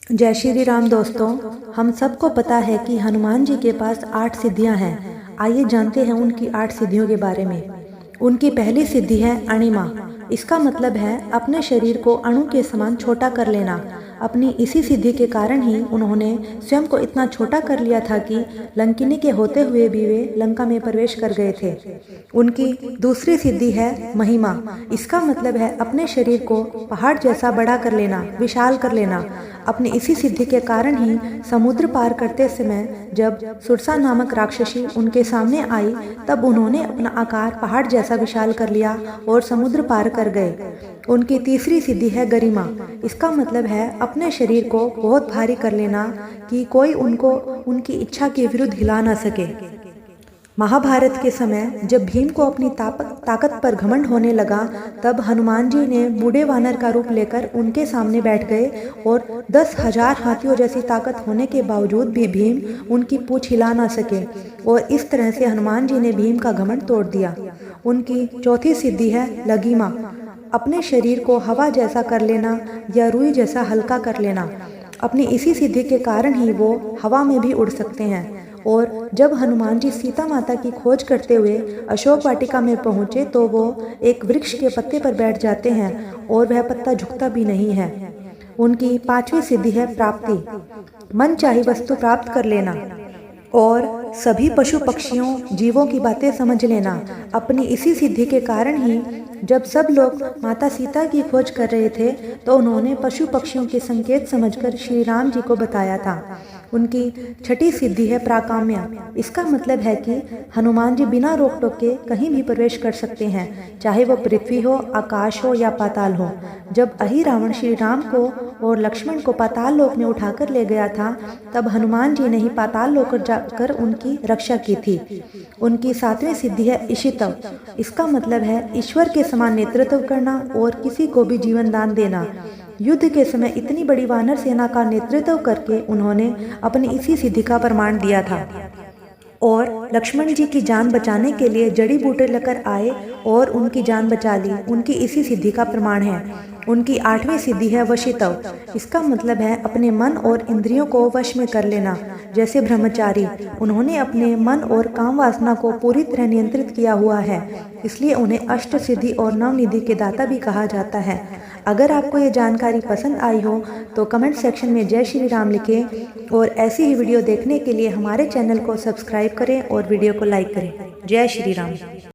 जय श्री राम दोस्तों। हम सबको पता है कि हनुमान जी के पास 8 सिद्धियां हैं। आइए जानते हैं उनकी 8 सिद्धियों के बारे में। उनकी पहली सिद्धि है अणिमा। इसका मतलब है अपने शरीर को अणु के समान छोटा कर लेना। अपनी इसी सिद्धि के कारण ही उन्होंने स्वयं को इतना छोटा कर लिया था कि लंकिनी के होते हुए भी वे लंका में प्रवेश कर गए थे। उनकी दूसरी सिद्धि है महिमा। इसका मतलब है अपने शरीर को पहाड़ जैसा बड़ा कर लेना, विशाल कर लेना। अपनी इसी सिद्धि के कारण ही समुद्र पार करते समय जब सुरसा नामक राक्षसी उनके सामने आई, तब उन्होंने अपना आकार पहाड़ जैसा विशाल कर लिया और समुद्र पार कर गए। उनकी तीसरी सिद्धि है गरिमा। इसका मतलब है अपने शरीर को बहुत भारी कर लेना कि कोई उनको उनकी इच्छा के विरुद्ध हिला ना सके। महाभारत के समय जब भीम को अपनी ताकत पर घमंड होने लगा, तब हनुमान जी ने बूढ़े वानर का रूप लेकर उनके सामने बैठ गए और 10,000 हाथियों जैसी ताकत होने के बावजूद भी भीम उनकी पूंछ हिला ना सके और इस तरह से हनुमान जी ने भीम का घमंड तोड़ दिया। उनकी चौथी सिद्धि है लघिमा। अपने शरीर को हवा जैसा कर लेना या रुई जैसा हल्का कर लेना। अपनी इसी सिद्धि के कारण ही वो हवा में भी उड़ सकते हैं। और जब हनुमान जी सीता माता की खोज करते हुए अशोक वाटिका में पहुँचे, तो वो एक वृक्ष के पत्ते पर बैठ जाते हैं और वह पत्ता झुकता भी नहीं है। उनकी पांचवी सिद्धि है प्राप्ति। मन चाही वस्तु प्राप्त कर लेना और सभी पशु पक्षियों जीवों की बातें समझ लेना। अपनी इसी सिद्धि के कारण ही जब सब लोग माता सीता की खोज कर रहे थे, तो उन्होंने पशु पक्षियों के संकेत समझकर श्री राम जी को बताया था। उनकी छठी सिद्धि है प्राकाम्य। इसका मतलब है कि हनुमान जी बिना रोक टोक के कहीं भी प्रवेश कर सकते हैं, चाहे वो पृथ्वी हो, आकाश हो या पाताल हो। जब अहि रावण श्री राम को और लक्ष्मण को पाताल लोक में उठाकर ले गया था, तब हनुमान जी ने ही पाताल लोक जाकर उनकी रक्षा की थी। उनकी सातवीं सिद्धि है इशितव। इसका मतलब है ईश्वर के समान नेतृत्व करना और किसी को भी जीवन दान देना। युद्ध के समय इतनी बड़ी वानर सेना का नेतृत्व करके उन्होंने अपनी इसी सिद्धि का प्रमाण दिया था और लक्ष्मण जी की जान बचाने के लिए जड़ी बूटी लेकर आए और उनकी जान बचा ली। उनकी इसी सिद्धि का प्रमाण है। उनकी आठवीं सिद्धि है वशितव। इसका मतलब है अपने मन और इंद्रियों को वश में कर लेना। जैसे ब्रह्मचारी, उन्होंने अपने मन और काम वासना को पूरी तरह नियंत्रित किया हुआ है, इसलिए उन्हें अष्ट सिद्धि और नवनिधि के दाता भी कहा जाता है। अगर आपको ये जानकारी पसंद आई हो तो कमेंट सेक्शन में जय श्री राम लिखें और ऐसी ही वीडियो देखने के लिए हमारे चैनल को सब्सक्राइब करें और वीडियो को लाइक करें। जय श्री राम।